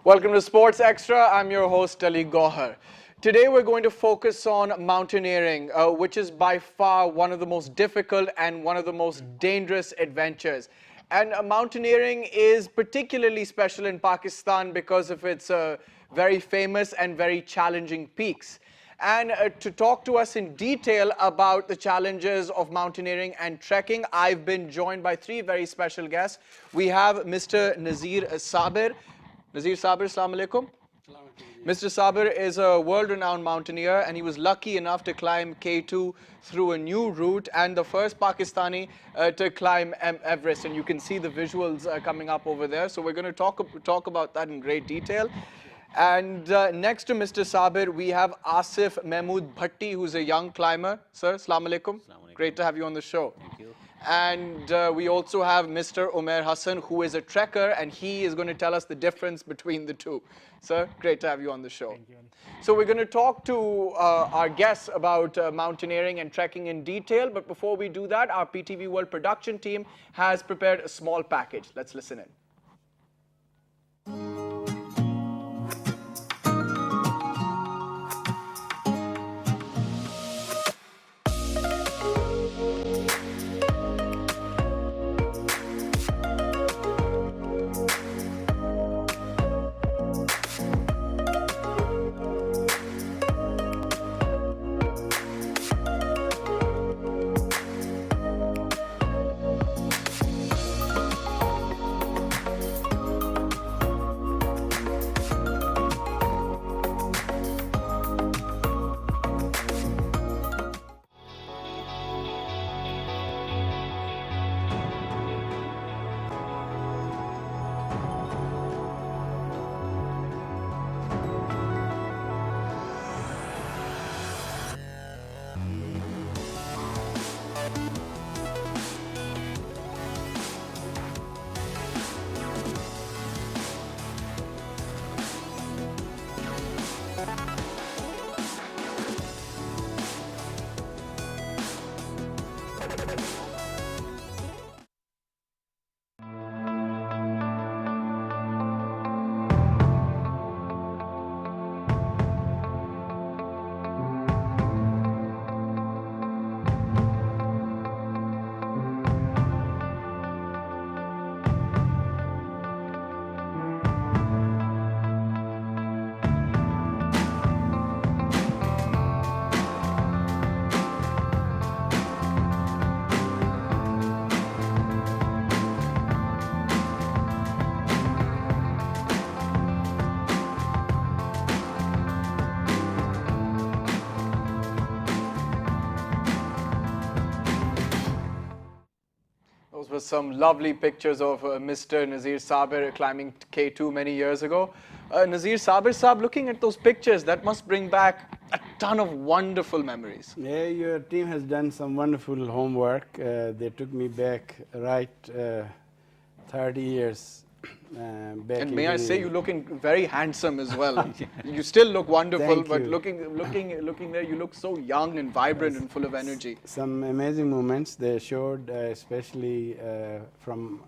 Welcome to Sports Extra. I'm your host, Ali Gohar. Today we're going to focus on mountaineering, which is by far one of the most difficult and one of the most dangerous adventures. And mountaineering is particularly special in Pakistan because of its very famous and very challenging peaks. And to talk to us in detail about the challenges of mountaineering and trekking, I've been joined by three very special guests. We have Mr. Nazir Sabir. Nazir Sabir, Assalamu alaikum. Mr. Sabir is a world-renowned mountaineer, and he was lucky enough to climb K2 through a new route and the first Pakistani to climb Everest. And you can see the visuals coming up over there. So we're going to talk about that in great detail. And next to Mr. Sabir, we have Asif Bhatti, who's a young climber. Sir, Assalamu alaikum. Great to have you on the show. Thank you. And we also have Mr. Umair Hassan, who is a trekker, and he is going to tell us the difference between the two. Sir, great to have you on the show. Thank you. So we're going to talk to our guests about mountaineering and trekking in detail. But before we do that, our PTV World production team has prepared a small package. Let's listen in. Those were some lovely pictures of Mr. Nazir Sabir climbing K2 many years ago. Nazir Sabir Saab, looking at those pictures, that must bring back a ton of wonderful memories. Yeah, your team has done some wonderful homework. They took me back 30 years back. And may I say, you're looking very handsome as well. You still look wonderful, Thank but you. looking there, you look so young and vibrant and full of energy. Some amazing moments they showed, especially from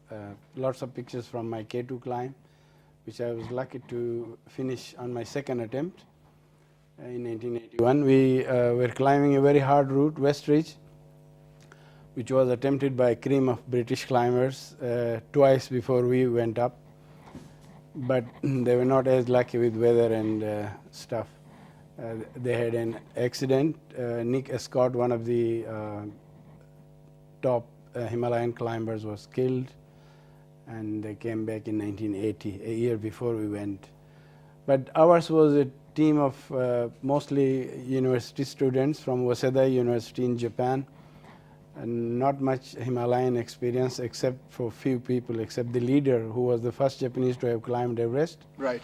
lots of pictures from my K2 climb, which I was lucky to finish on my second attempt in 1981. We were climbing a very hard route, West Ridge, which was attempted by a cream of British climbers twice before we went up. But they were not as lucky with weather and stuff. They had an accident. Nick Escott, one of the top Himalayan climbers, was killed, and they came back in 1980, a year before we went. But ours was a team of mostly university students from Waseda University in Japan, and not much Himalayan experience except for few people, except the leader, who was the first Japanese to have climbed Everest. Right.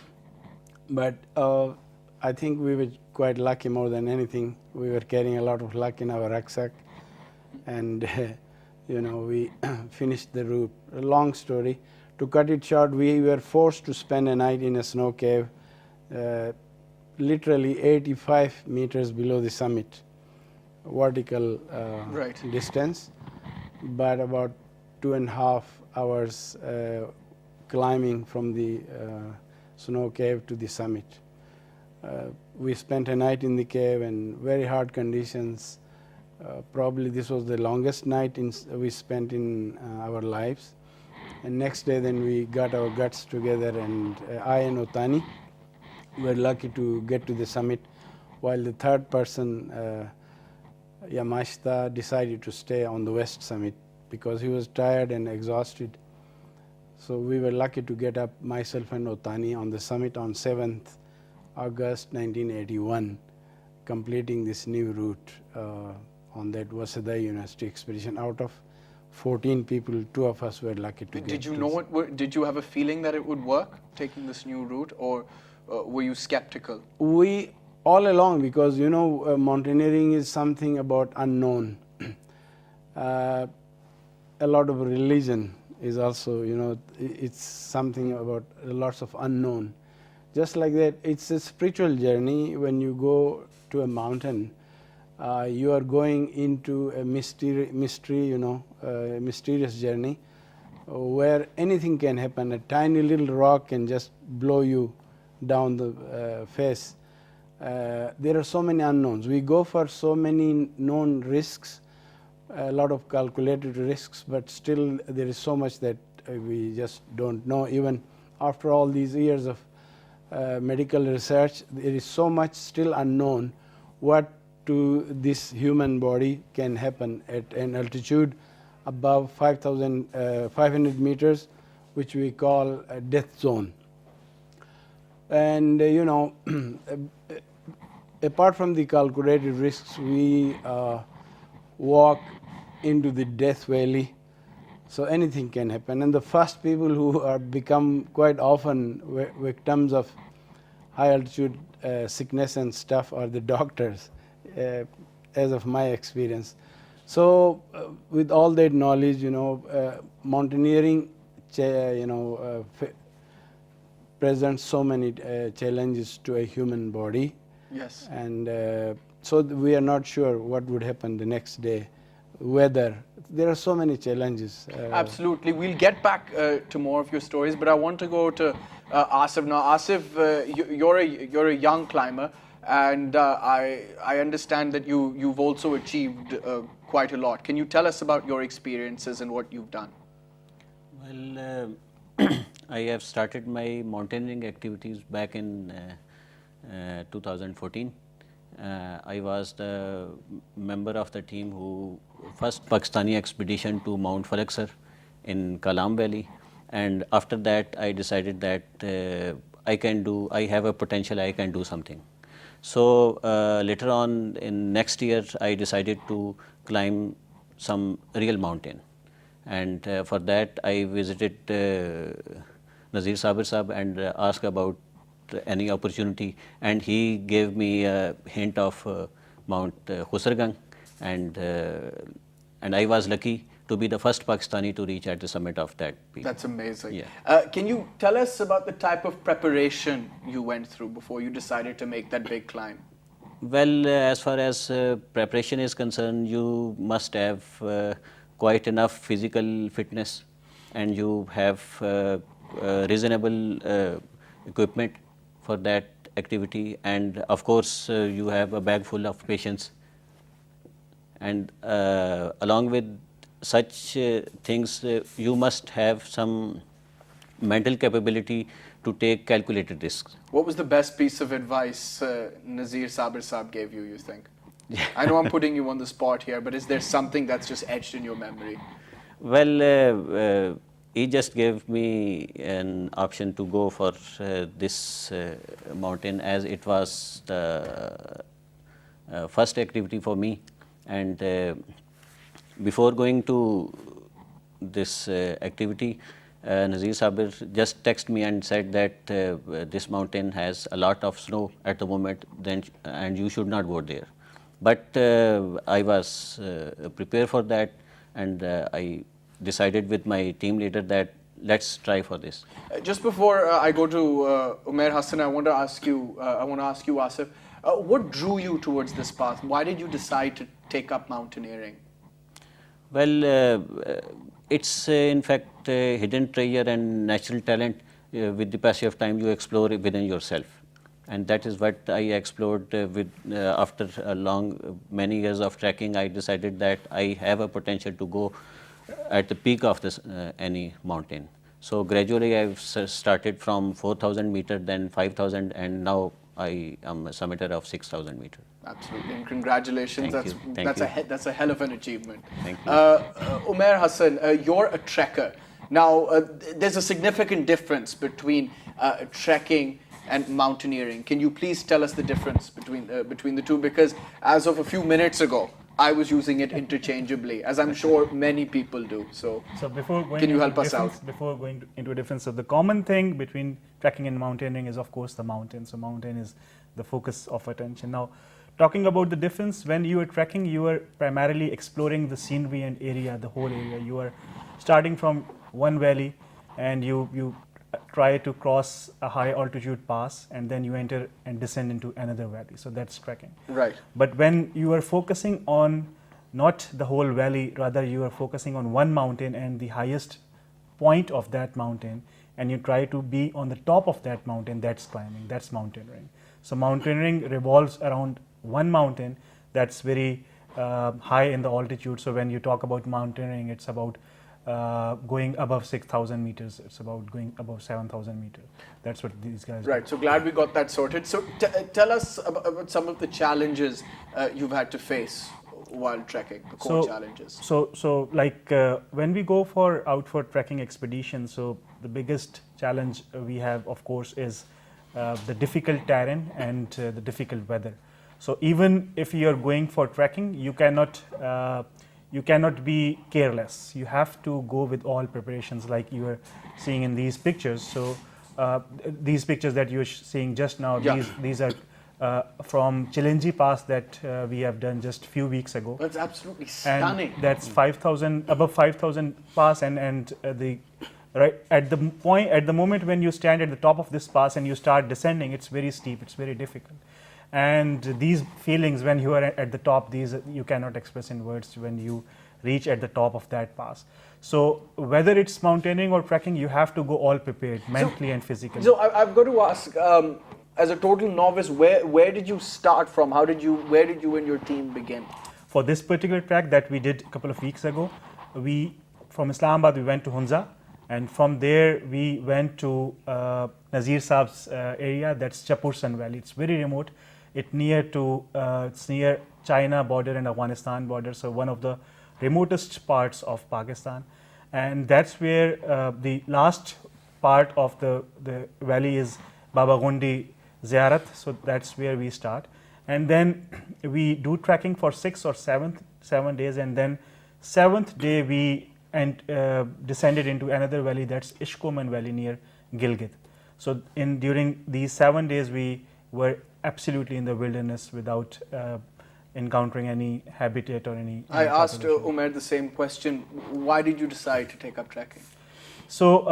But I think we were quite lucky more than anything. We were carrying a lot of luck in our rucksack, and we finished the route. A long story. To cut it short, we were forced to spend a night in a snow cave, literally 85 meters below the summit. Vertical distance, but about 2.5 hours climbing from the snow cave to the summit. We spent a night in the cave in very hard conditions. Probably this was the longest night we spent in our lives. And next day then we got our guts together, and I and Otani were lucky to get to the summit, while the third person, Yamashita, decided to stay on the west summit because he was tired and exhausted. So we were lucky to get up, myself and Otani, on the summit on 7th August 1981, completing this new route on that Waseda University expedition. Out of 14 people, 2 of us were lucky to get. Did you know it? Did you have a feeling that it would work, taking this new route, or were you skeptical? We all along, because mountaineering is something about unknown. A lot of religion is also, it's something about lots of unknown. Just like that, it's a spiritual journey. When you go to a mountain, you are going into a mystery, a mysterious journey where anything can happen. A tiny little rock can just blow you down the face. There are so many unknowns. We go for so many known risks, a lot of calculated risks, but still there is so much that we just don't know. Even after all these years of medical research, there is so much still unknown what to this human body can happen at an altitude above 5,500 meters, which we call a death zone. And apart from the calculated risks, we walk into the death valley, so anything can happen. And the first people who are become quite often victims of high altitude sickness and stuff are the doctors, as of my experience. So with all that knowledge, mountaineering presents so many challenges to a human body. Yes. And so we are not sure what would happen the next day. Weather, there are so many challenges. Absolutely. We'll get back to more of your stories, but I want to go to Asif now. Asif, you're a young climber, and I understand that you've also achieved quite a lot. Can you tell us about your experiences and what you've done? Well, I have started my mountaineering activities back in 2014. I was the member of the team who first Pakistani expedition to Mount Falakshar in Kalam Valley, and after that I decided that I have a potential, I can do something. So later on in next year I decided to climb some real mountain, and for that I visited Nazir Sabra and asked about any opportunity, and he gave me a hint of Mount Khusargang, and I was lucky to be the first Pakistani to reach at the summit of that peak. That's amazing. Yeah. Can you tell us about the type of preparation you went through before you decided to make that big climb? Well, as far as preparation is concerned, you must have quite enough physical fitness, and you have reasonable equipment for that activity, and of course you have a bag full of patience, and along with such things you must have some mental capability to take calculated risks. What was the best piece of advice Nazir Sabra Saab gave you, you think? I know I'm putting you on the spot here, but is there something that's just etched in your memory? Well, he just gave me an option to go for this mountain, as it was the first activity for me. And before going to this activity, Nazir Sabir just texted me and said that this mountain has a lot of snow at the moment, and you should not go there. But I was prepared for that, and I decided with my team leader that let's try for this. Just before I go to Umair, Hassan, I want to ask you, Asif, what drew you towards this path? Why did you decide to take up mountaineering? Well, it's in fact hidden treasure and natural talent with the passage of time, you explore within yourself. And that is what I explored after many years of trekking. I decided that I have a potential to go at the peak of this any mountain. So gradually I've started from 4,000 meter, then 5,000, and now I am a summiter of 6,000 meter. Absolutely, and congratulations. That's a hell of an achievement. Thank you. Umair, Hassan, you're a trekker. Now, there's a significant difference between trekking and mountaineering. Can you please tell us the difference between the two? Because as of a few minutes ago, I was using it interchangeably, as I'm sure many people do. So before going can you help us out? Before going into a difference, so the common thing between trekking and mountaineering is, of course, the mountain. So mountain is the focus of attention. Now, talking about the difference, when you are trekking, you are primarily exploring the scenery and area, the whole area. You are starting from one valley, and you try to cross a high altitude pass, and then you enter and descend into another valley. So that's trekking. Right. But when you are focusing on not the whole valley, rather you are focusing on one mountain and the highest point of that mountain, and you try to be on the top of that mountain, that's climbing, that's mountaineering. So mountaineering revolves around one mountain that's very high in the altitude. So when you talk about mountaineering, it's about going above 6,000 meters. It's about going above 7,000 meters. That's what these guys do. Right. So glad we got that sorted. So tell us about some of the challenges you've had to face while trekking, the core challenges. So like when we go out for trekking expeditions, so the biggest challenge we have, of course, is the difficult terrain and the difficult weather. So even if you are going for trekking, you cannot be careless. You have to go with all preparations, like you are seeing in these pictures. So these pictures that you are seeing just now, these are from Chilenji Pass that we have done just a few weeks ago. That's absolutely stunning. And that's 5,000, above 5,000 pass, and the right at the moment when you stand at the top of this pass and you start descending, it's very steep, it's very difficult. And these feelings when you are at the top, these you cannot express in words when you reach at the top of that pass. So whether it's mountaineering or trekking, you have to go all prepared, mentally and physically. So I've got to ask, as a total novice, where did you start from? Where did you and your team begin? For this particular trek that we did a couple of weeks ago, from Islamabad we went to Hunza, and from there we went to Nazir Sabra's area, that's Chapursan Valley. It's very remote. It's near China border and Afghanistan border, so one of the remotest parts of Pakistan. And that's where the last part of the valley is Baba Gundi Ziyarat, so that's where we start. And then we do trekking for 7 days, and then 7th day we descended into another valley, that's Ishkoman Valley near Gilgit. So during these 7 days we were absolutely in the wilderness without encountering any habitat or any I asked Umair the same question. Why did you decide to take up trekking? So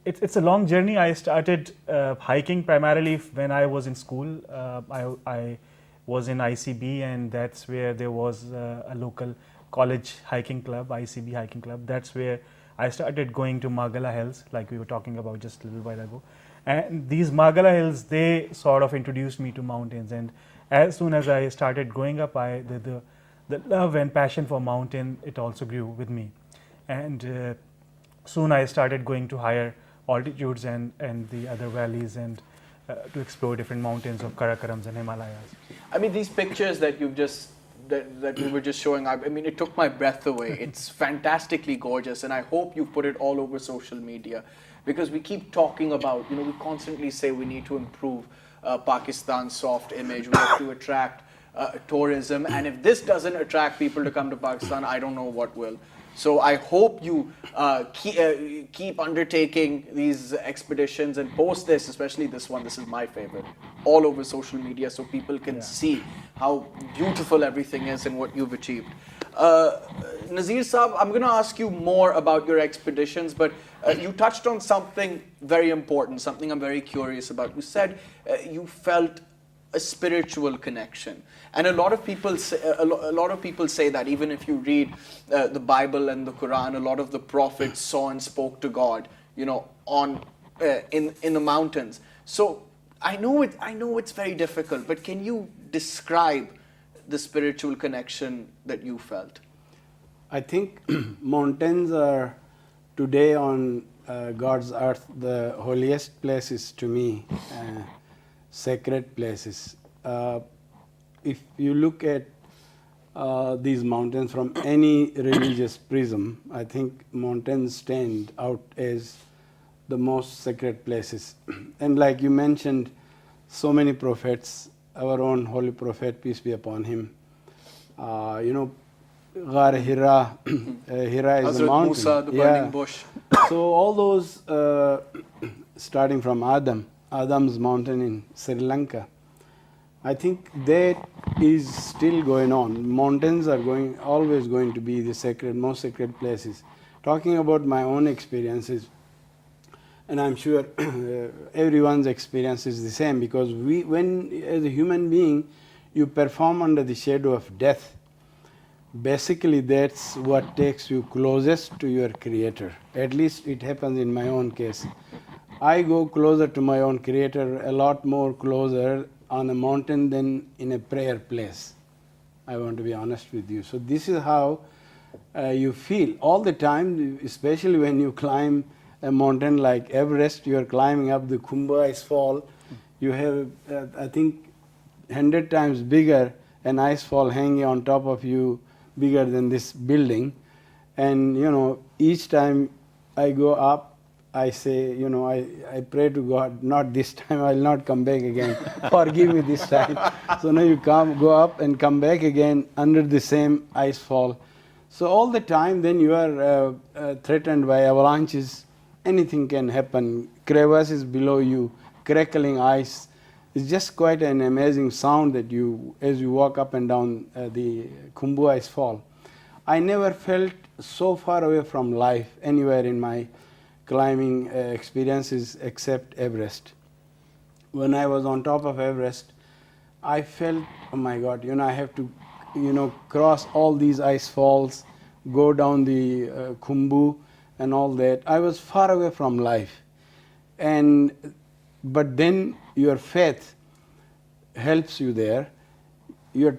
it's a long journey. I started hiking primarily when I was in school. I was in ICB, and that's where there was a local college hiking club, ICB hiking club. That's where I started going to Magala Hills, like we were talking about just a little while ago. And these Magala Hills, they sort of introduced me to mountains. And as soon as I started growing up, the love and passion for mountain, it also grew with me. And soon I started going to higher altitudes and the other valleys, and to explore different mountains of Karakorams and Himalayas. I mean, these pictures that that we were just showing, I mean, it took my breath away. It's fantastically gorgeous, and I hope you put it all over social media, because we keep talking about, we constantly say we need to improve Pakistan's soft image, we have to attract tourism, and if this doesn't attract people to come to Pakistan, I don't know what will. So I hope you keep undertaking these expeditions and post this, especially this one, this is my favorite, all over social media so people can see how beautiful everything is and what you've achieved. Nazir Sabra, I'm going to ask you more about your expeditions, but you touched on something very important, something I'm very curious about. You said you felt a spiritual connection, and a lot of people say that even if you read the Bible and the Quran, a lot of the prophets saw and spoke to God on in the mountains. So I know it's very difficult, but can you describe the spiritual connection that you felt? I think mountains are today on God's earth the holiest places to me, sacred places. If you look at these mountains from any religious prism, I think mountains stand out as the most sacred places. And like you mentioned, so many prophets, our own holy prophet, peace be upon him, Ghar Hira, Hira is a Hazrat mountain. Musa, the burning bush. So all those, starting from Adam's mountain in Sri Lanka, I think that is still going on. Mountains are always going to be the most sacred places. Talking about my own experiences, and I'm sure everyone's experience is the same, because when as a human being you perform under the shadow of death, basically that's what takes you closest to your Creator. At least it happens in my own case. I go closer to my own Creator, a lot more closer on a mountain than in a prayer place. I want to be honest with you. So this is how you feel all the time, especially when you climb a mountain like Everest. You are climbing up the Khumbu ice fall. You have, I think, 100 times bigger an ice fall hanging on top of you, bigger than this building. And each time I go up, I say, I pray to God, not this time, I will not come back again. Forgive me this time. So now you go up and come back again under the same ice fall. So all the time then you are threatened by avalanches. Anything can happen. Crevasses below you, crackling ice. It's just quite an amazing sound that as you walk up and down the Khumbu ice fall. I never felt so far away from life anywhere in my climbing experiences except Everest. When I was on top of Everest, I felt, oh my God, I have to, cross all these ice falls, go down the Khumbu and all that. I was far away from life. But then your faith helps you there. You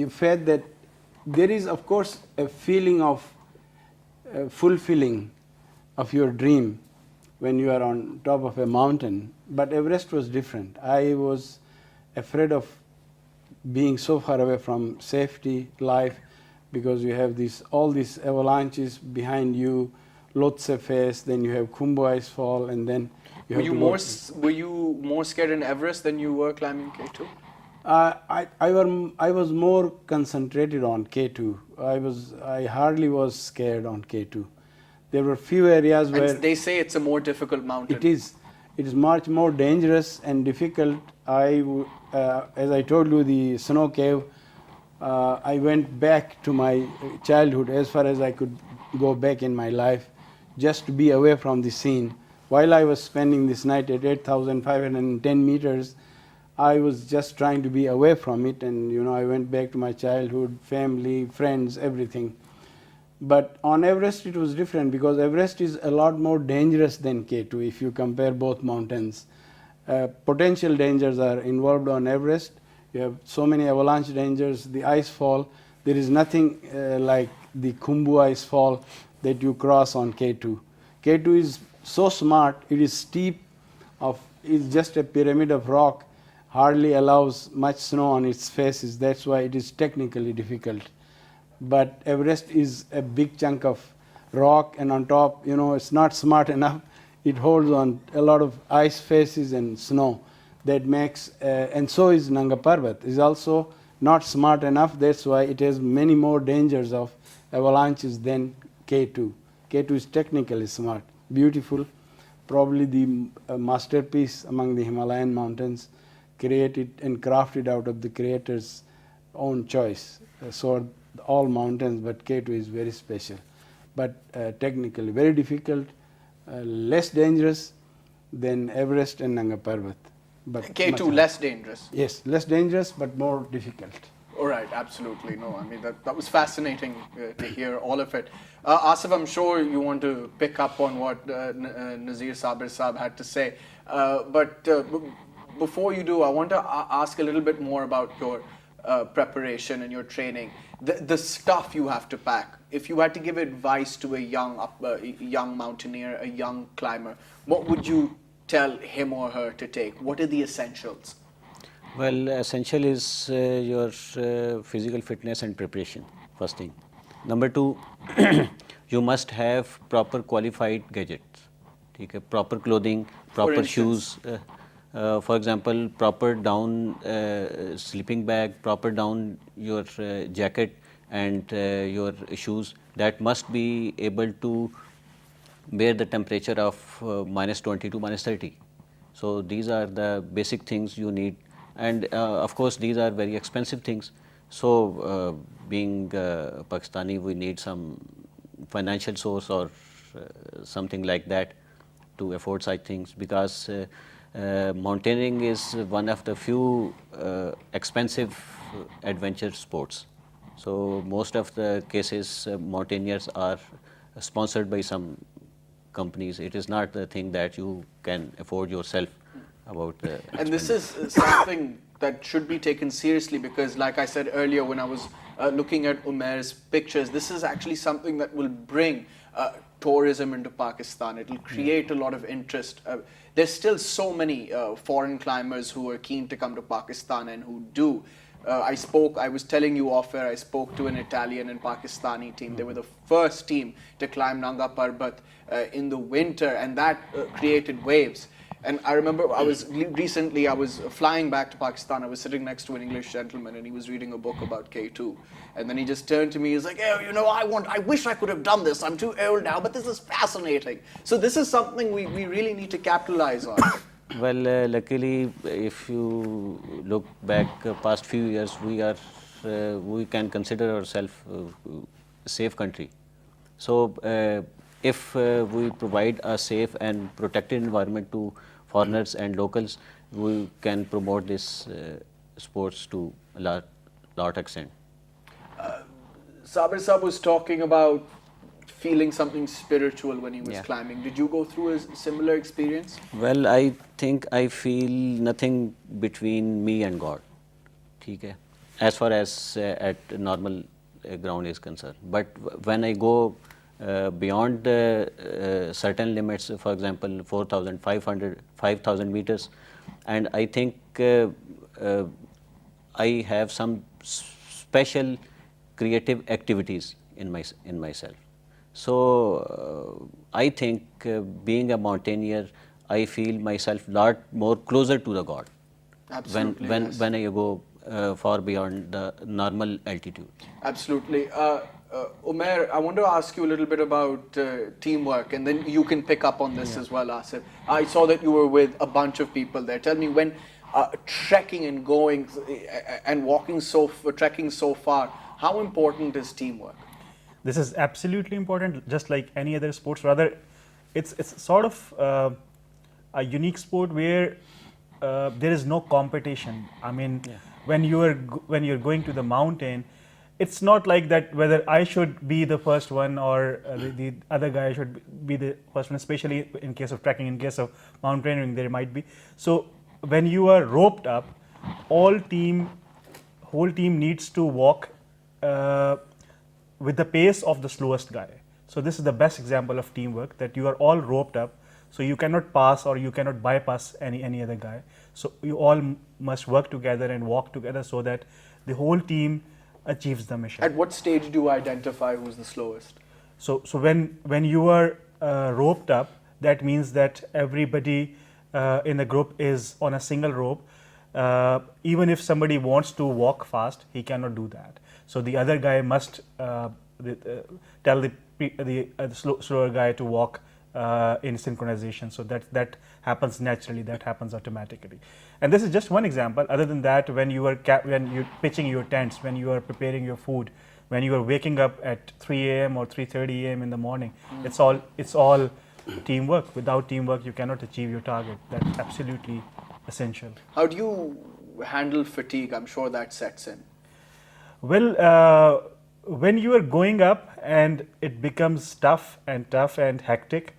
faith that there is, of course, a feeling of fulfilling of your dream when you are on top of a mountain. But Everest was different. I was afraid of being so far away from safety, life, because you have all these avalanches behind you, Lhotse face, then you have Khumbu ice fall, and then you have Were you more scared in Everest than you were climbing K2? I was more concentrated on K2. I hardly was scared on K2. There were few areas where... they say it's a more difficult mountain. It is. It is much more dangerous and difficult. As I told you, the snow cave, I went back to my childhood as far as I could go back in my life, just to be away from the scene. While I was spending this night at 8,510 meters, I was just trying to be away from it, and I went back to my childhood, family, friends, everything. But on Everest it was different, because Everest is a lot more dangerous than K2 if you compare both mountains. Potential dangers are involved on Everest. You have so many avalanche dangers, the ice fall. There is nothing like the Khumbu ice fall that you cross on K2. K2 is so smart, it is steep, it's just a pyramid of rock, hardly allows much snow on its faces. That's why it is technically difficult. But Everest is a big chunk of rock, and on top, it's not smart enough. It holds on a lot of ice faces and snow. That makes, and so is Nanga Parbat, is also not smart enough. That's why it has many more dangers of avalanches than K2. K2 is technically smart, beautiful, probably the masterpiece among the Himalayan mountains, created and crafted out of the Creator's own choice. So are all mountains, but K2 is very special. But technically very difficult, less dangerous than Everest and Nanga Parbat. But K2 less dangerous? Yes, less dangerous but more difficult. All right. Right, absolutely. No, I mean, that was fascinating to hear all of it. Asif, I'm sure you want to pick up on what Nazir Sabra Saab had to say. Before you do, I want to ask a little bit more about your preparation and your training. The stuff you have to pack. If you had to give advice to a young mountaineer, a young climber, what would you tell him or her to take? What are the essentials? Well, essential is your physical fitness and preparation, first thing. Number two, you must have proper qualified gadgets, okay? Proper clothing, proper shoes. For example, proper down sleeping bag, proper down your jacket and your shoes that must be able to bear the temperature of -20 to -30. So these are the basic things you need, and of course these are very expensive things. So being Pakistani, we need some financial source or something like that to afford such things, because mountaineering is one of the few expensive adventure sports. So most of the cases mountaineers are sponsored by some companies. It is not the thing that you can afford yourself about the And this is something that should be taken seriously, because like I said earlier when I was looking at Umair's pictures, this is actually something that will bring tourism into Pakistan. It will create a lot of interest. There's still so many foreign climbers who are keen to come to Pakistan and who do. I was telling you off air, I spoke to an Italian and Pakistani team. They were the first team to climb Nanga Parbat in the winter, and that created waves. And I remember recently I was flying back to Pakistan. I was sitting next to an English gentleman, and he was reading a book about K2. And then he just turned to me. He's like, "Oh, I wish I could have done this. I'm too old now, but this is fascinating." So this is something we really need to capitalize on. Well, luckily, if you look back past few years, we can consider ourselves a safe country. So if we provide a safe and protected environment to foreigners and locals, we can promote this sports to a lot extent. Sabir Saab was talking about feeling something spiritual when he was climbing. Did you go through a similar experience? Well, I think I feel nothing between me and God, okay, as far as at normal ground is concerned. But when I go beyond certain limits, for example 4,500, 5,000 meters, and I think I have some special creative activities in myself. So I think being a mountaineer, I feel myself lot more closer to the God. Absolutely, when I go far beyond the normal altitude. Absolutely. Umair, I want to ask you a little bit about teamwork, and then you can pick up on this as well, Asif. I saw that you were with a bunch of people there. Tell me, when trekking and going and trekking so far, how important is teamwork? This is absolutely important, just like any other sports. Rather, it's sort of a unique sport where there is no competition. I mean, when you're going to the mountain, it's not like that whether I should be the first one or the other guy should be the first one, especially in case of trekking. In case of mountaineering, there might be. So when you are roped up, whole team needs to walk with the pace of the slowest guy. So this is the best example of teamwork, that you are all roped up, so you cannot pass or you cannot bypass any other guy. So you all must work together and walk together so that the whole team achieves the mission. At what stage do you identify who's the slowest? So when you are roped up, that means that everybody in the group is on a single rope. Even if somebody wants to walk fast, he cannot do that. So the other guy must tell the slower guy to walk in synchronization. So that happens naturally, that happens automatically. And this is just one example. Other than that, when you're pitching your tents, when you are preparing your food, when you are waking up at 3 a.m. or 3:30 a.m. in the morning, it's all teamwork. Without teamwork, you cannot achieve your target. That's absolutely essential. How do you handle fatigue? I'm sure that sets in. Well, when you are going up and it becomes tough and hectic,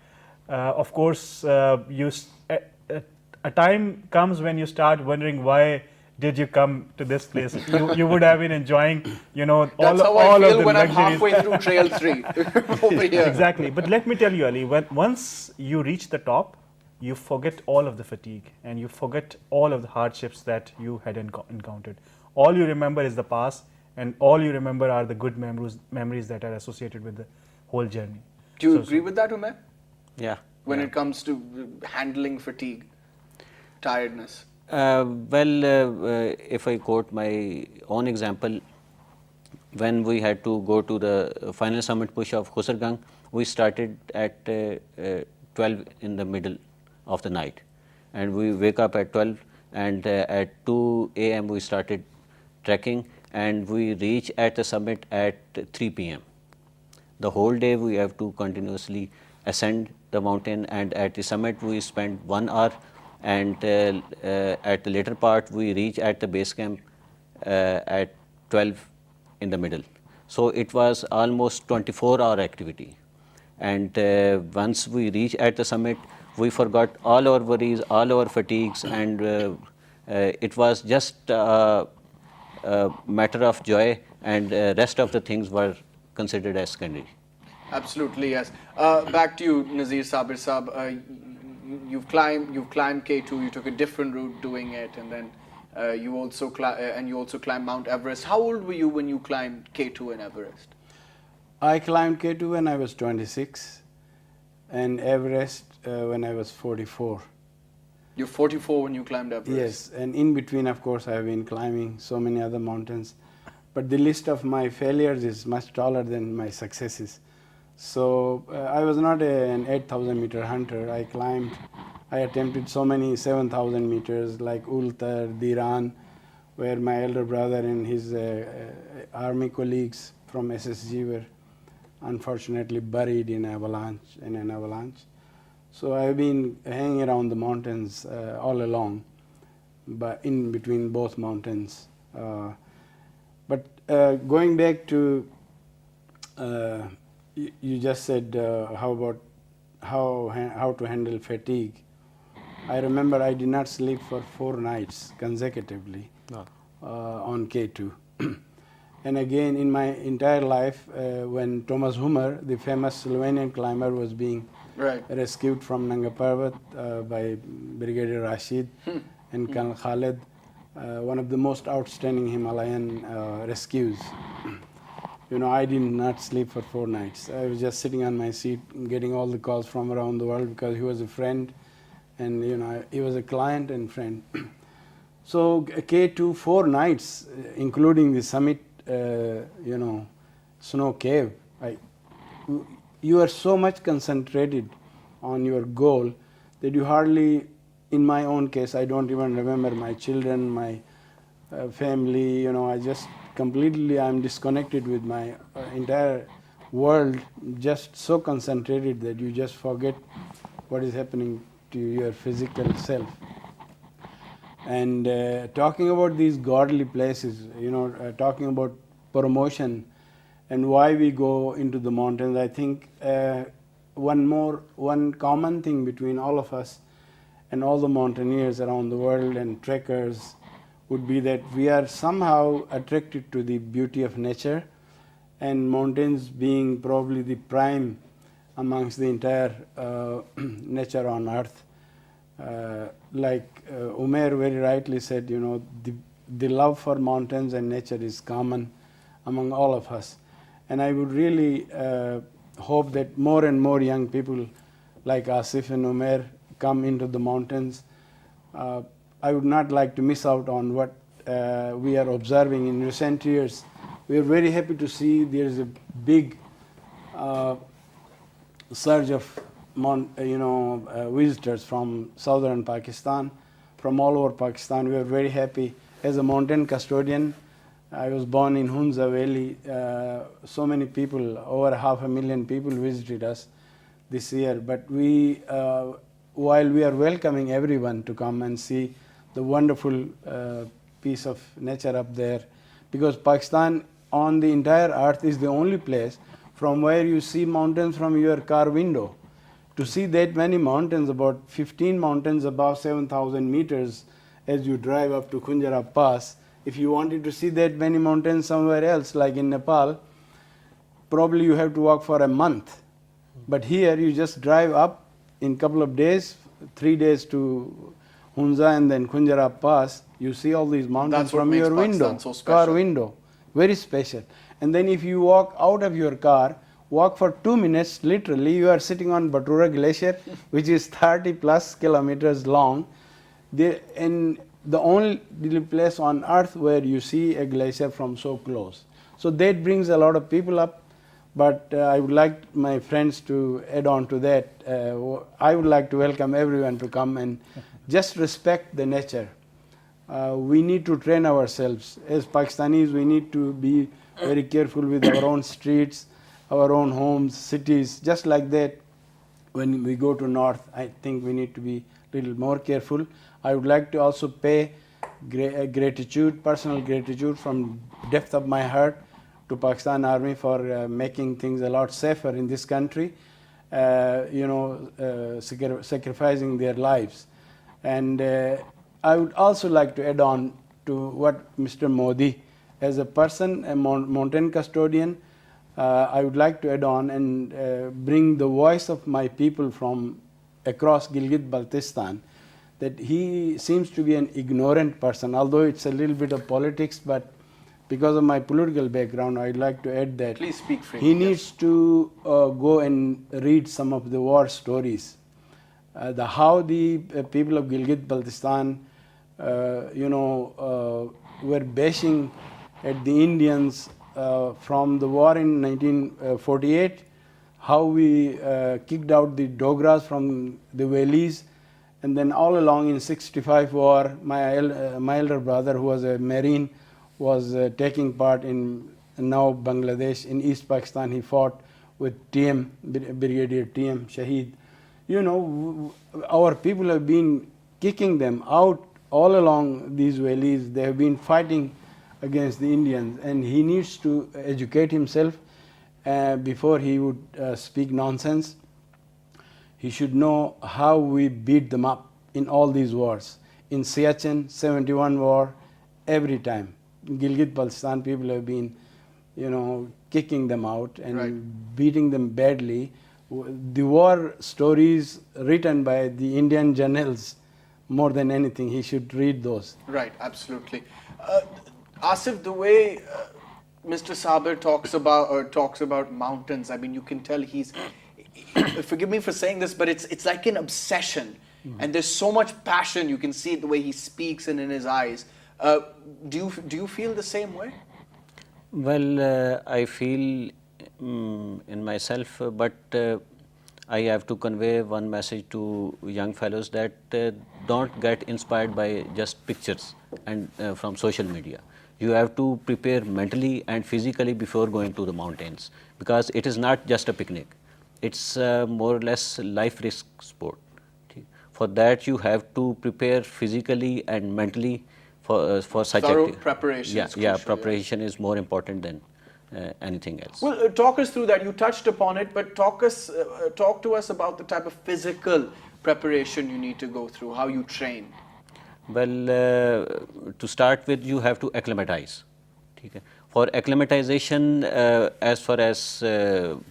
of course, a time comes when you start wondering why did you come to this place? You would have been enjoying, That's how all I of feel the when I'm luxuries. halfway through Trail 3 over here. Exactly. But let me tell you, Ali, once you reach the top, you forget all of the fatigue and you forget all of the hardships that you had encountered. All you remember is the past, and all you remember are the good memories that are associated with the whole journey. Do you agree with that, Umair? Yeah. When it comes to handling fatigue, tiredness? If I quote my own example, when we had to go to the final summit push of Khusargang, we started at 12 in the middle of the night, and we wake up at 12, and at 2 a.m. we started trekking, and we reach at the summit at 3 p.m. The whole day we have to continuously ascend the mountain, and at the summit we spend 1 hour, and at the later part we reach at the base camp at 12 in the middle. So it was almost 24-hour activity, and once we reach at the summit, we forgot all our worries, all our fatigues, and it was just a matter of joy, and rest of the things were considered as secondary. Absolutely, yes. Back to you, Nazir Sabir Sab. You've climbed K2. You took a different route doing it, and then you also climbed Mount Everest. How old were you when you climbed K2 and Everest? I climbed K2 when I was 26 and Everest when I was 44. You're 44 when you climbed Everest? Yes, and in between, of course, I have been climbing so many other mountains. But the list of my failures is much taller than my successes. So I was not an 8,000 meter hunter. I attempted so many 7,000 meters like Ultar, Diran, where my elder brother and his army colleagues from SSG were unfortunately buried in an avalanche. So I've been hanging around the mountains all along, but in between both mountains. But going back to, you just said how to handle fatigue. I remember I did not sleep for 4 nights consecutively on K2. And again, in my entire life, when Thomas Hummer, the famous Slovenian climber, was being rescued from Nanga Parbat by Brigadier Rashid and Colonel Khaled, one of the most outstanding Himalayan rescues. I did not sleep for 4 nights. I was just sitting on my seat getting all the calls from around the world because he was a friend, and he was a client and friend. So K2, 4 nights, including the summit, snow cave. You are so much concentrated on your goal that you hardly, in my own case, I don't even remember my children, my family. I just completely, I'm disconnected with my entire world, just so concentrated that you just forget what is happening to your physical self. And talking about these godly places, talking about promotion and why we go into the mountains, I think one common thing between all of us and all the mountaineers around the world and trekkers would be that we are somehow attracted to the beauty of nature, and mountains being probably the prime amongst the entire nature on earth. Like Umair very rightly said, the love for mountains and nature is common among all of us. And I would really hope that more and more young people like Asif and Umair come into the mountains. I would not like to miss out on what we are observing in recent years. We are very happy to see there is a big surge of visitors from southern Pakistan, from all over Pakistan. We are very happy. As a mountain custodian, I was born in Hunza Valley. So many people, over 500,000 people visited us this year. But while we are welcoming everyone to come and see the wonderful piece of nature up there, because Pakistan on the entire earth is the only place from where you see mountains from your car window. To see that many mountains, about 15 mountains above 7,000 meters as you drive up to Khunjara Pass, if you wanted to see that many mountains somewhere else, like in Nepal, probably you have to walk for a month. But here you just drive up in couple of days, 3 days to Hunza and then Khunjara Pass, you see all these mountains That's what from makes your window, Pakistan so car special. window, very special. And then if you walk out of your car, walk for 2 minutes, literally, you are sitting on Batura Glacier, which is 30 plus kilometers long. And the only place on earth where you see a glacier from so close. So that brings a lot of people up. But I would like my friends to add on to that. I would like to welcome everyone to come and just respect the nature. We need to train ourselves. As Pakistanis, we need to be very careful with our own streets, our own homes, cities, just like that. When we go to north, I think we need to be a little more careful. I would like to also pay gratitude, personal gratitude from depth of my heart to Pakistan Army for making things a lot safer in this country, sacrificing their lives. And I would also like to add on to what Mr. Modi, as a person, a mountain custodian, I would like to add on and bring the voice of my people from across Gilgit-Baltistan, that he seems to be an ignorant person, although it's a little bit of politics, but because of my political background, I'd like to add that Please speak freely. he needs to go and read some of the war stories. How the people of Gilgit-Baltistan, were bashing at the Indians from the war in 1948, how we kicked out the Dogras from the valleys, and then all along in 65 war, my elder brother, who was a Marine, was taking part in now Bangladesh, in East Pakistan. He fought with TM, Brigadier TM, Shaheed. Our people have been kicking them out all along these valleys. They have been fighting against the Indians, and he needs to educate himself before he would speak nonsense. He should know how we beat them up in all these wars. In Siachen, 71 war, every time. Gilgit-Baltistan people have been, kicking them out and beating them badly. The war stories written by the Indian generals, more than anything, he should read those. Right, absolutely. Asif, the way Mr. Sabir talks about mountains, I mean, you can tell he's, forgive me for saying this, but it's like an obsession. And there's so much passion. You can see it the way he speaks and in his eyes. Do you feel the same way? Well, I feel in myself, but I have to convey one message to young fellows that don't get inspired by just pictures and from social media. You have to prepare mentally and physically before going to the mountains, because it is not just a picnic. It's more or less life risk sport. For that, you have to prepare physically and mentally for such Thorough activity. preparation is Yeah, crucial, preparation is more important than anything else. Well, talk us through that. You touched upon it, but talk to us about the type of physical preparation you need to go through, how you train. Well, to start with, you have to acclimatize. Okay? For acclimatization, as far as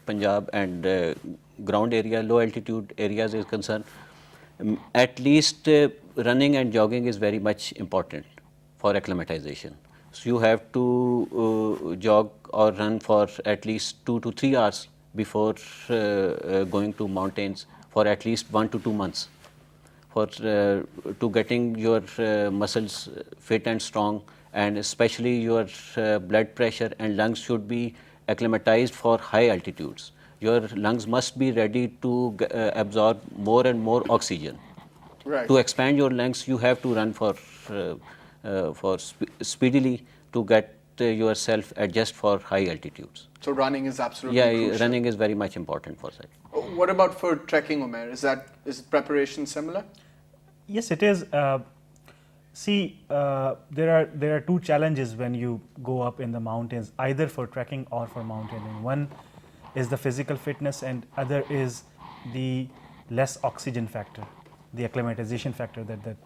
Punjab and ground area, low altitude areas is concerned, at least running and jogging is very much important for acclimatization. So you have to jog or run for at least 2 to 3 hours before going to mountains for at least 1 to 2 months, for to getting your muscles fit and strong, and especially your blood pressure and lungs should be acclimatized for high altitudes. Your lungs must be ready to absorb more and more oxygen. Right. To expand your lungs, you have to run for speedily to get yourself adjust for high altitudes. So running is absolutely crucial. Running is very much important for that. What about for trekking, Umair? Is preparation similar? Yes, it is. See, there are two challenges when you go up in the mountains, either for trekking or for mountaineering. One is the physical fitness, and other is the less oxygen factor, the acclimatization factor that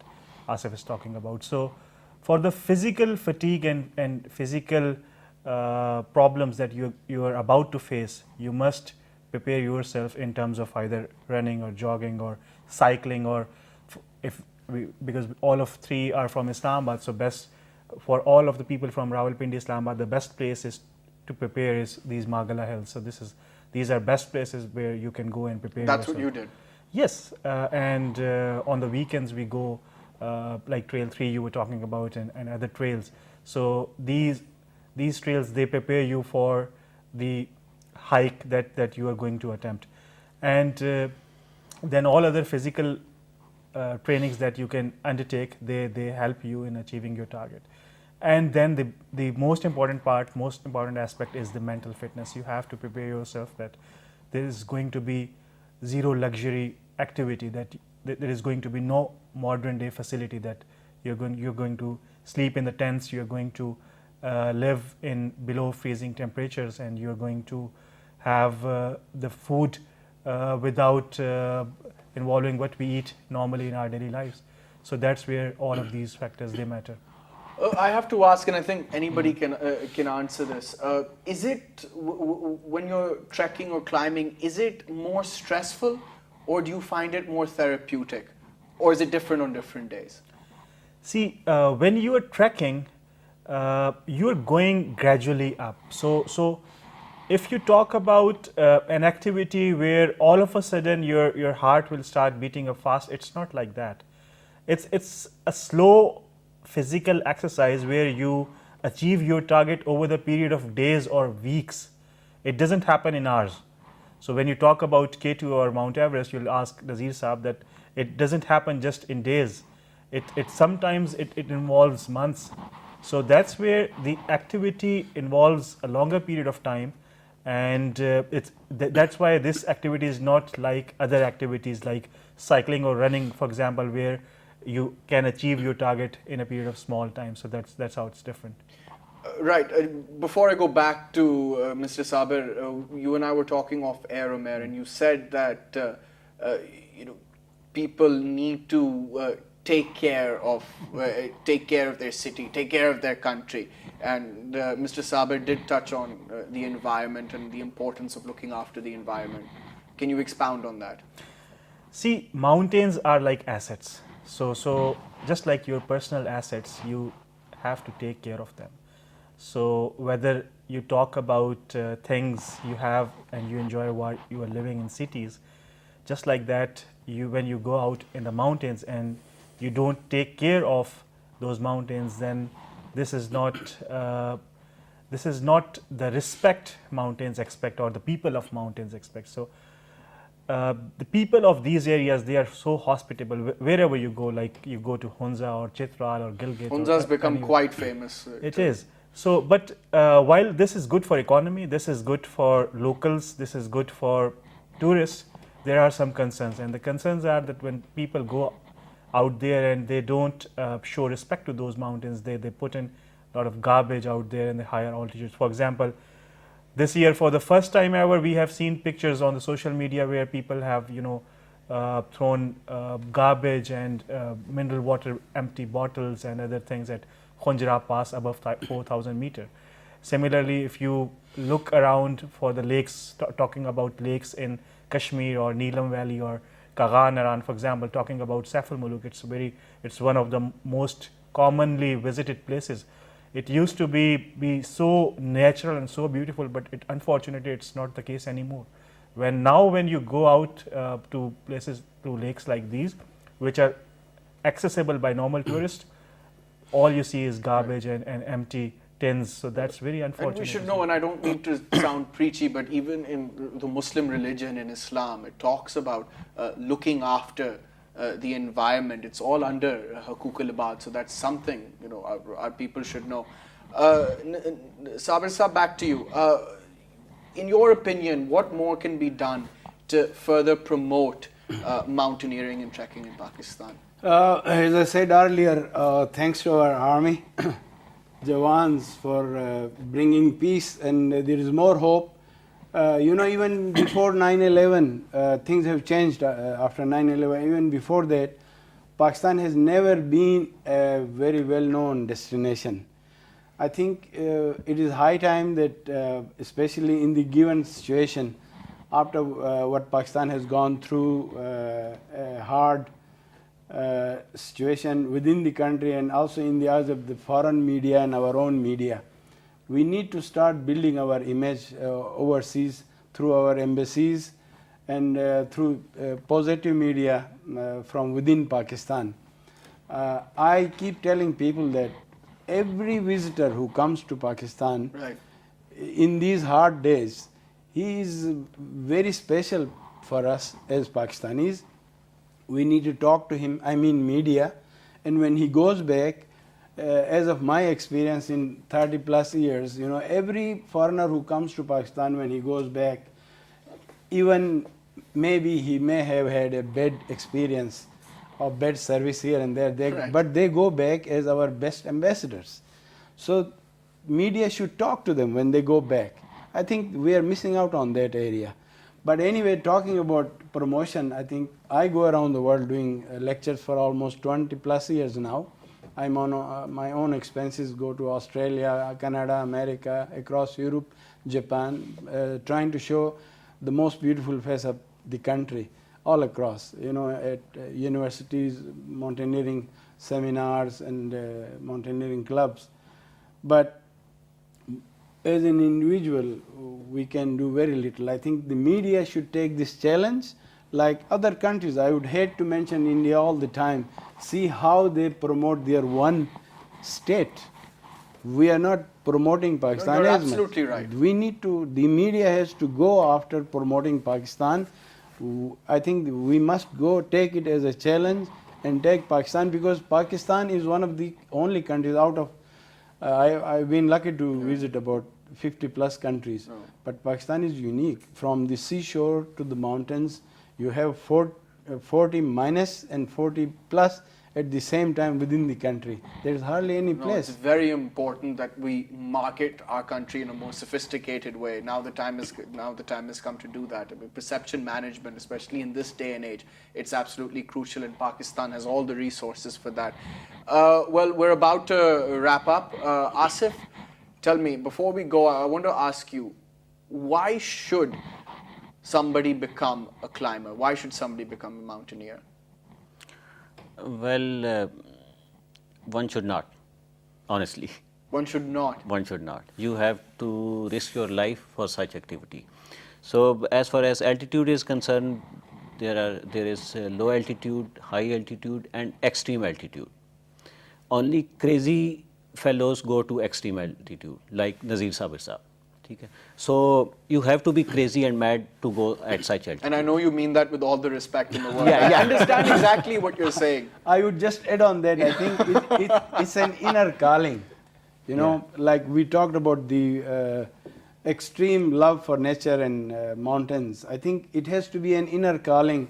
Asif is talking about. So, for the physical fatigue and physical problems that you are about to face, you must prepare yourself in terms of either running or jogging or cycling, or because all of three are from Islamabad, so best for all of the people from Rawalpindi, Islamabad, the best place is to prepare is these Magala Hills. So these are best places where you can go and prepare. That's yourself. what you did. Yes, and on the weekends we go like Trail 3 you were talking about, and other trails. So these trails, they prepare you for the hike that you are going to attempt, and then all other physical trainings that you can undertake, they help you in achieving your target. And then the most important aspect is the mental fitness. You have to prepare yourself that there is going to be zero luxury activity, that there is going to be no modern day facility, that you're going to sleep in the tents, you're going to live in below freezing temperatures, and you're going to have the food without involving what we eat normally in our daily lives. So that's where all of these factors, they matter. I have to ask, and I think anybody can answer this. Is it when you're trekking or climbing, is it more stressful, or do you find it more therapeutic, or is it different on different days? See, when you are trekking, you are going gradually up. So if you talk about an activity where all of a sudden your heart will start beating up fast, it's not like that. It's a slow physical exercise where you achieve your target over the period of days or weeks. It doesn't happen in hours. So when you talk about K2 or Mount Everest, you'll ask Nazir Sabra that it doesn't happen just in days. It sometimes it involves months. So that's where the activity involves a longer period of time, and that's why this activity is not like other activities like cycling or running, for example, where you can achieve your target in a period of small time. So that's how it's different. Right. Before I go back to Mr. Sabir, you and I were talking off air, Umair, and you said that people need to take care of their city, take care of their country, and Mr. Sabir did touch on the environment and the importance of looking after the environment. Can you expound on that? See, mountains are like assets. So just like your personal assets, you have to take care of them. So whether you talk about things you have and you enjoy while you are living in cities, just like that, when you go out in the mountains and you don't take care of those mountains, then this is not the respect mountains expect, or the people of mountains expect. So the people of these areas, they are so hospitable wherever you go, like you go to Hunza or Chitral or Gilgit. Hunza has become quite famous. It is. So, but while this is good for economy, this is good for locals, this is good for tourists, there are some concerns. And the concerns are that when people go out there and they don't show respect to those mountains, they put in a lot of garbage out there in the higher altitudes. For example, this year, for the first time ever, we have seen pictures on the social media where people have, thrown garbage and mineral water, empty bottles and other things at Khonjra Pass above 4,000 meters. Similarly, if you look around for the lakes, talking about lakes in Kashmir or Neelam Valley or Kaghan, for example, talking about Saiful Muluk, it's one of the most commonly visited places. It used to be so natural and so beautiful, but unfortunately it's not the case anymore. When you go out to places, to lakes like these, which are accessible by normal tourists, all you see is garbage and empty tins. So that's very unfortunate. And we should know, and I don't mean to sound preachy, but even in the Muslim religion, in Islam, it talks about looking after the environment. It's all under Hukuk al-Ibad, so that's something our people should know. Sabir Sahab, back to you. In your opinion, what more can be done to further promote mountaineering and trekking in Pakistan? As I said earlier, thanks to our army, Jawans, for bringing peace, and there is more hope. Even before 9/11, things have changed after 9/11. Even before that, Pakistan has never been a very well-known destination. I think it is high time that, especially in the given situation, after what Pakistan has gone through, a hard situation within the country and also in the eyes of the foreign media and our own media, we need to start building our image overseas through our embassies and through positive media from within Pakistan. I keep telling people that every visitor who comes to Pakistan in these hard days, he is very special for us as Pakistanis. We need to talk to him, I mean media, and when he goes back, as of my experience in 30 plus years, every foreigner who comes to Pakistan, when he goes back, even maybe he may have had a bad experience or bad service here and there, but they go back as our best ambassadors. So media should talk to them when they go back. I think we are missing out on that area. But anyway, talking about promotion, I think I go around the world doing lectures for almost 20 plus years now. I'm on my own expenses, go to Australia, Canada, America, across Europe, Japan, trying to show the most beautiful face of the country all across, at universities, mountaineering seminars and mountaineering clubs. But as an individual, we can do very little. I think the media should take this challenge like other countries. I would hate to mention India all the time. See how they promote their one state. We are not promoting Pakistan You're as much. absolutely right. We need to, the media has to go after promoting Pakistan. I think we must go take it as a challenge and take Pakistan, because Pakistan is one of the only countries out of, I've been lucky to visit about 50 plus countries, but Pakistan is unique. From the seashore to the mountains, you have 40 minus and 40 plus at the same time within the country. There is hardly any place. It's very important that we market our country in a more sophisticated way. Now the time has come to do that. I mean, perception management, especially in this day and age, it's absolutely crucial, and Pakistan has all the resources for that. Well, we're about to wrap up. Asif, tell me, before we go, I want to ask you, why should somebody become a climber? Why should somebody become a mountaineer? Well, one should not, honestly. One should not. One should not. You have to risk your life for such activity. So as far as altitude is concerned, there is low altitude, high altitude and extreme altitude. Only crazy fellows go to extreme altitude, like Nazir Sabra. So you have to be crazy and mad to go at such altitude. And I know you mean that with all the respect in the world. Yeah, I understand exactly what you're saying. I would just add on that, I think it's an inner calling. Like we talked about the extreme love for nature and mountains. I think it has to be an inner calling,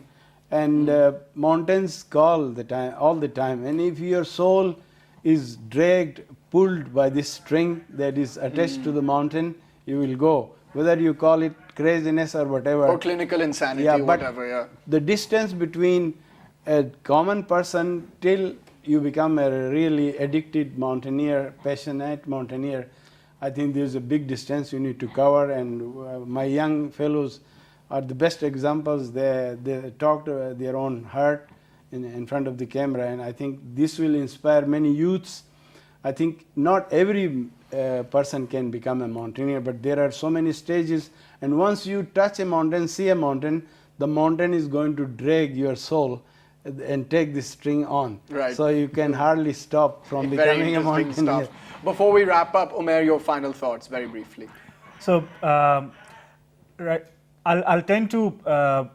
and mountains call all the time. And if your soul is dragged, pulled by this string that is attached to the mountain, you will go. Whether you call it craziness or whatever. Or clinical insanity, whatever, The distance between a common person till you become a really addicted mountaineer, passionate mountaineer, I think there's a big distance you need to cover. And my young fellows are the best examples. They talk to their own heart in front of the camera, and I think this will inspire many youths. I think not every person can become a mountaineer, but there are so many stages, and once you touch a mountain, see a mountain, the mountain is going to drag your soul and take the string on. Right. So you can hardly stop from becoming a mountaineer. Stuff. Before we wrap up, Umair, your final thoughts, very briefly. So, right, I'll tend to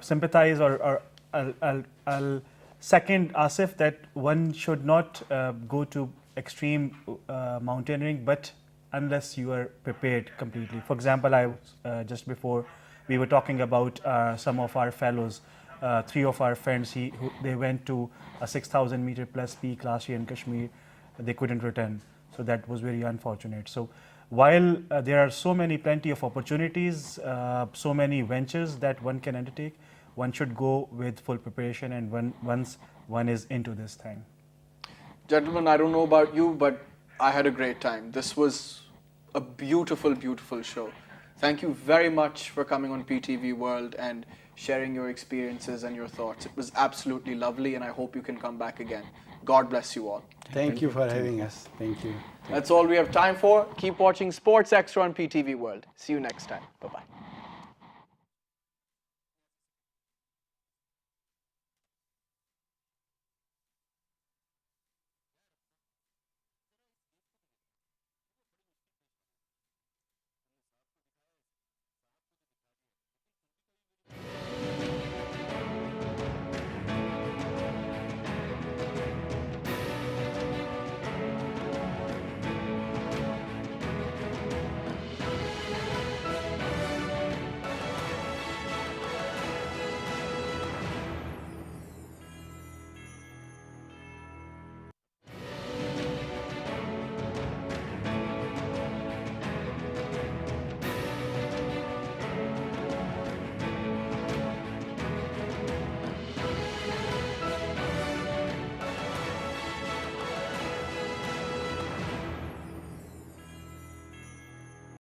sympathize or I'll second Asif that one should not go to extreme mountaineering, but unless you are prepared completely. For example, just before we were talking about some of our fellows Three of our friends, they went to a 6,000 meter plus peak last year in Kashmir. They couldn't return, so that was very unfortunate. So while there are plenty of opportunities, so many ventures that one can undertake, one should go with full preparation and once one is into this thing. Gentlemen, I don't know about you, but I had a great time. This was a beautiful, beautiful show. Thank you very much for coming on PTV World and sharing your experiences and your thoughts. It was absolutely lovely, and I hope you can come back again. God bless you all. Thank you for having us. Thank you. That's all we have time for. Keep watching Sports Extra on PTV World. See you next time. Bye-bye.